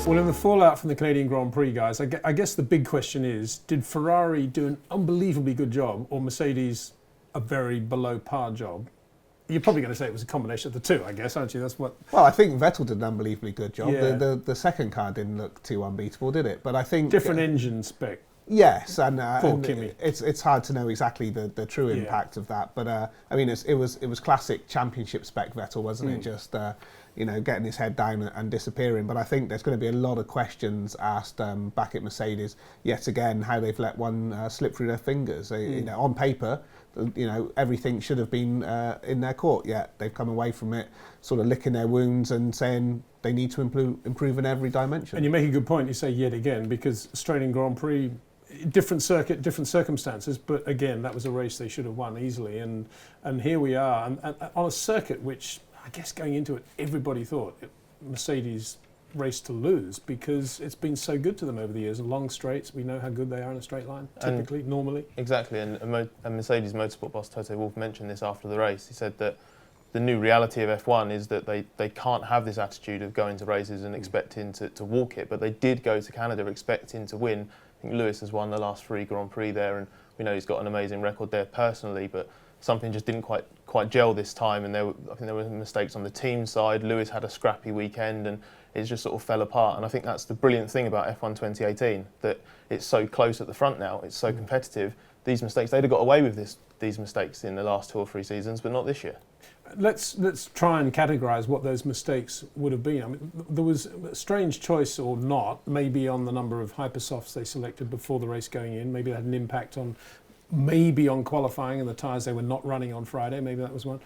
Well, in the fallout from the Canadian Grand Prix, guys, I guess the big question is, did Ferrari do an unbelievably good job or Mercedes a very below par job? You're probably going to say it was a combination of the two, I guess, aren't you? That's what. Well, I think Vettel did an unbelievably good job. Yeah. The second car didn't look too unbeatable, did it? But I think Different engine spec. Yes, and Kimi. it's hard to know exactly the true impact of that. But I mean, it was classic championship spec Vettel, wasn't it? Just getting his head down and disappearing. But I think there's going to be a lot of questions asked back at Mercedes yet again, how they've let one slip through their fingers. On paper, everything should have been in their court, yet they've come away from it sort of licking their wounds and saying they need to improve in every dimension. And you make a good point, you say yet again, because Australian Grand Prix, different circuit, different circumstances, but again, that was a race they should have won easily. And here we are, and on a circuit which, I guess going into it, everybody thought Mercedes raced to lose because it's been so good to them over the years. And long straights, we know how good they are in a straight line, typically, normally. Exactly, and Mercedes motorsport boss Toto Wolff mentioned this after the race. He said that the new reality of F1 is that they can't have this attitude of going to races and expecting to walk it, but they did go to Canada expecting to win. I think Lewis has won the last 3 Grand Prix there, and we know he's got an amazing record there personally, but something just didn't quite gel this time, and I think there were mistakes on the team side. Lewis had a scrappy weekend, and it just sort of fell apart. And I think that's the brilliant thing about F1 2018, that it's so close at the front now, it's so competitive. These mistakes, they'd have got away with these mistakes in the last 2 or 3 seasons, but not this year. Let's try and categorise what those mistakes would have been. I mean, there was a strange choice or not, maybe on the number of hypersofts they selected before the race going in. Maybe that had an impact on qualifying and the tyres they were not running on Friday. Maybe that was one.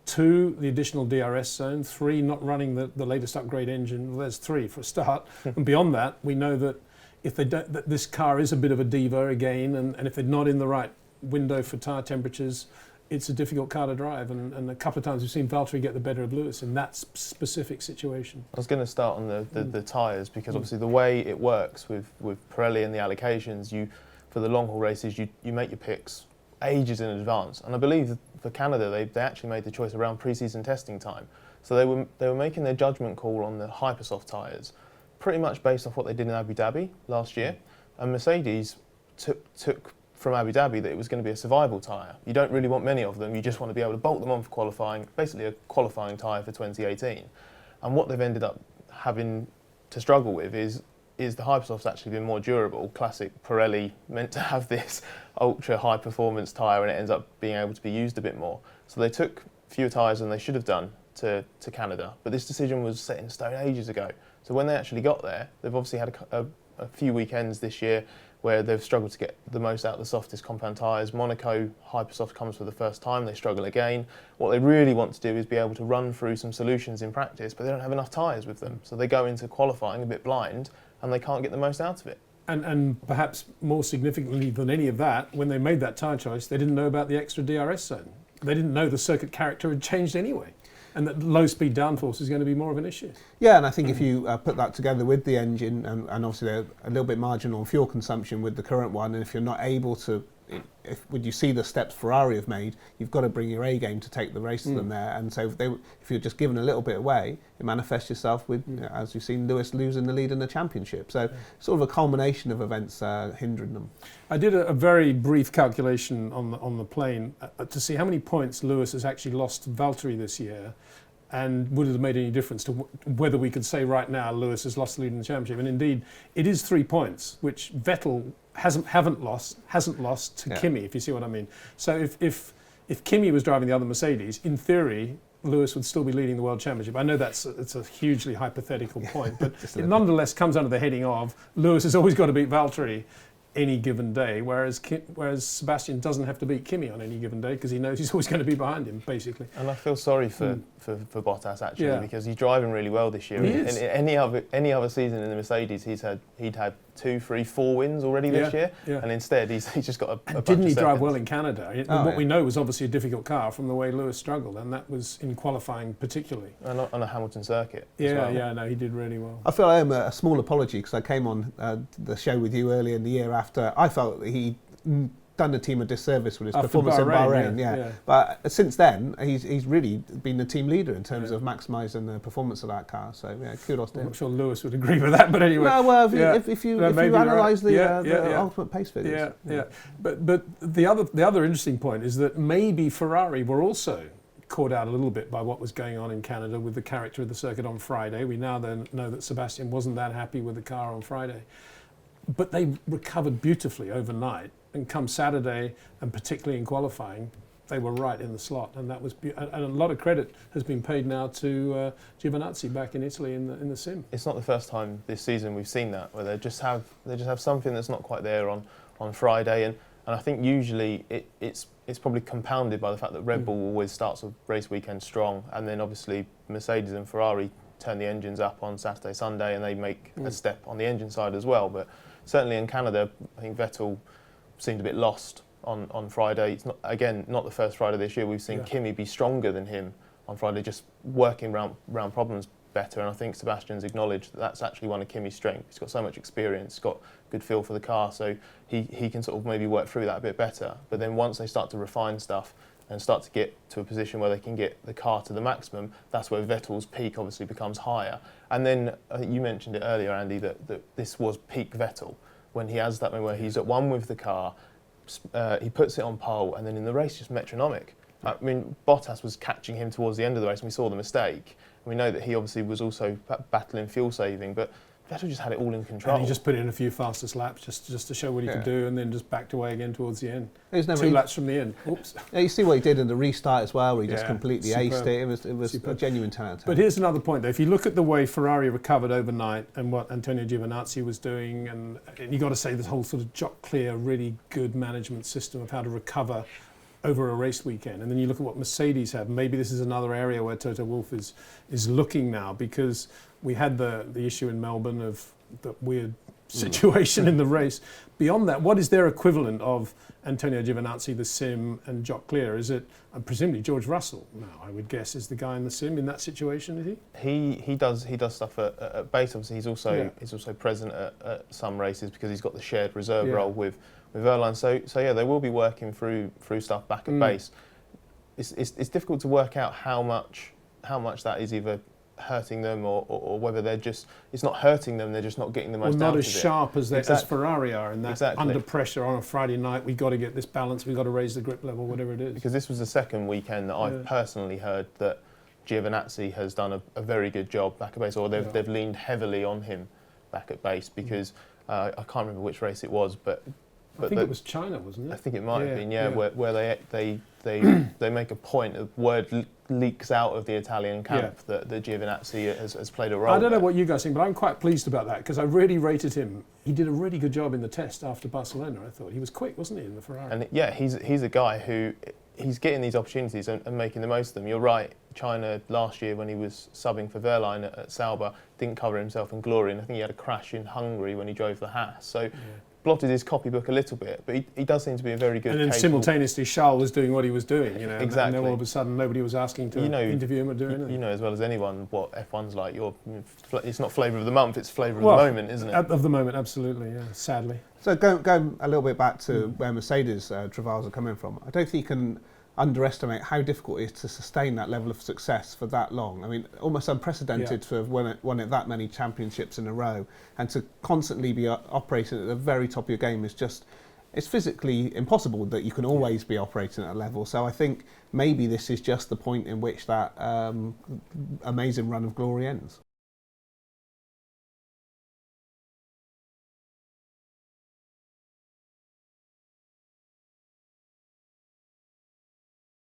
2, the additional DRS zone. 3, not running the latest upgrade engine. Well, there's 3 for a start. And beyond that, we know that if they don't, that this car is a bit of a diva again, and if they're not in the right window for tyre temperatures, it's a difficult car to drive, and a couple of times we've seen Valtteri get the better of Lewis in that specific situation. I was going to start on the tyres, because obviously the way it works with Pirelli and the allocations, for the long haul races you make your picks ages in advance, and I believe for Canada they actually made the choice around pre-season testing time, so they were making their judgment call on the hypersoft tyres pretty much based off what they did in Abu Dhabi last year, and Mercedes took from Abu Dhabi that it was going to be a survival tyre. You don't really want many of them, you just want to be able to bolt them on for qualifying, basically a qualifying tyre for 2018. And what they've ended up having to struggle with is the Hypersoft's actually been more durable. Classic Pirelli, meant to have this ultra high performance tyre, and it ends up being able to be used a bit more. So they took fewer tyres than they should have done to Canada, but this decision was set in stone ages ago. So when they actually got there, they've obviously had a few weekends this year where they've struggled to get the most out of the softest compound tyres. Monaco Hypersoft comes for the first time, they struggle again. What they really want to do is be able to run through some solutions in practice, but they don't have enough tyres with them. So they go into qualifying a bit blind, and they can't get the most out of it. And perhaps more significantly than any of that, when they made that tyre choice, they didn't know about the extra DRS zone. They didn't know the circuit character had changed anyway, and that low-speed downforce is going to be more of an issue. Yeah, and I think if you put that together with the engine, and obviously they're a little bit marginal on fuel consumption with the current one, and if you're not able to, would you see the steps Ferrari have made, you've got to bring your A game to take the race to them there. And so if you're just giving a little bit away, it manifests yourself with, as you've seen, Lewis losing the lead in the championship. So sort of a culmination of events hindering them. I did a very brief calculation on the plane to see how many points Lewis has actually lost to Valtteri this year, and would it have made any difference to whether we could say right now Lewis has lost the lead in the championship. And indeed, it is 3 points, which Vettel hasn't lost to Kimi, if you see what I mean. So if Kimi was driving the other Mercedes, in theory, Lewis would still be leading the World Championship. I know it's a hugely hypothetical point, but it nonetheless comes under the heading of Lewis has always got to beat Valtteri any given day, whereas Sebastian doesn't have to beat Kimi on any given day because he knows he's always going to be behind him, basically. And I feel sorry for Bottas actually, because he's driving really well this year. He is. In any other season in the Mercedes, he'd had 2, 3, 4 wins already this year, and instead he's just got a bunch didn't he of drive seconds. well in Canada? What we know was obviously a difficult car from the way Lewis struggled, and that was in qualifying particularly. And on a Hamilton circuit. No, he did really well. I feel I owe him a small apology because I came on the show with you earlier in the year after I felt that he done the team a disservice with his After performance in Bahrain. yeah. But since then, he's really been the team leader in terms of maximising the performance of that car. So yeah, kudos to him. I'm sure Lewis would agree with that, but anyway. No, well, if you analyse the ultimate pace figures. But the other interesting point is that maybe Ferrari were also caught out a little bit by what was going on in Canada with the character of the circuit on Friday. We now then know that Sebastian wasn't that happy with the car on Friday. But they recovered beautifully overnight, and come Saturday, and particularly in qualifying, they were right in the slot, and that was and a lot of credit has been paid now to Giovinazzi back in Italy in the sim. It's not the first time this season we've seen that, where they just have something that's not quite there on Friday, and I think usually it's probably compounded by the fact that Red Bull always starts a race weekend strong, and then obviously Mercedes and Ferrari turn the engines up on Saturday, Sunday, and they make a step on the engine side as well. But certainly in Canada, I think Vettel seemed a bit lost on Friday. It's not the first Friday this year. We've seen Kimi be stronger than him on Friday, just working around problems better. And I think Sebastian's acknowledged that that's actually one of Kimi's strengths. He's got so much experience, he's got good feel for the car, so he can sort of maybe work through that a bit better. But then once they start to refine stuff and start to get to a position where they can get the car to the maximum, that's where Vettel's peak obviously becomes higher. And then I think you mentioned it earlier, Andy, that this was peak Vettel, when he has that moment where he's at one with the car, he puts it on pole, and then in the race just metronomic. I mean, Bottas was catching him towards the end of the race, and we saw the mistake. And we know that he obviously was also battling fuel saving, but Vettel just had it all in control. And he just put in a few fastest laps just to show what he could do, and then just backed away again towards the end. It was 2 laps from the end. Oops. Yeah, you see what he did in the restart as well, where he just completely aced it. It was a genuine 10 out of 10. But here's another point, though. If you look at the way Ferrari recovered overnight and what Antonio Giovinazzi was doing, and you've got to say this whole sort of jock clear, really good management system of how to recover over a race weekend. And then you look at what Mercedes have. Maybe this is another area where Toto Wolff is looking now, because we had the issue in Melbourne of the weird situation in the race. Beyond that, what is their equivalent of Antonio Giovinazzi, the sim, and Jock Clear? Is it presumably George Russell now, I would guess, is the guy in the sim in that situation, is he? He does stuff at base. Obviously, he's also present at some races because he's got the shared reserve role with Erline. So yeah, they will be working through stuff back at base. It's difficult to work out how much that is either hurting them or whether it's not hurting them, they're just not getting the most out of it. Not as sharp as Ferrari are in that under pressure on a Friday night. We've got to get this balance, we've got to raise the grip level, whatever it is. Because this was the second weekend that I've personally heard that Giovinazzi has done a very good job back at base, or they've leaned heavily on him back at base, because I can't remember which race it was, but I think it was China, wasn't it? I think it might have been, where they make a point of word leaks out of the Italian camp that Giovinazzi has played a role. I don't know what you guys think, but I'm quite pleased about that, because I really rated him. He did a really good job in the test after Barcelona, I thought. He was quick, wasn't he, in the Ferrari? And yeah, he's a guy who he's getting these opportunities and making the most of them. You're right, China last year when he was subbing for Wehrlein at Sauber didn't cover himself in glory, and I think he had a crash in Hungary when he drove the Haas. So blotted his copybook a little bit, but he does seem to be a very good. And then simultaneously, Charles was doing what he was doing, Exactly. And then all of a sudden, nobody was asking to interview him or do anything. You know as well as anyone what F1's like. It's not flavour of the month; it's flavour of the moment, isn't it? Of the moment, absolutely. Yeah, sadly. So going a little bit back to where Mercedes travails are coming from, I don't think you can underestimate how difficult it is to sustain that level of success for that long. I mean, almost unprecedented to have won it that many championships in a row, and to constantly be operating at the very top of your game is just, it's physically impossible that you can always be operating at a level. So I think maybe this is just the point in which that amazing run of glory ends.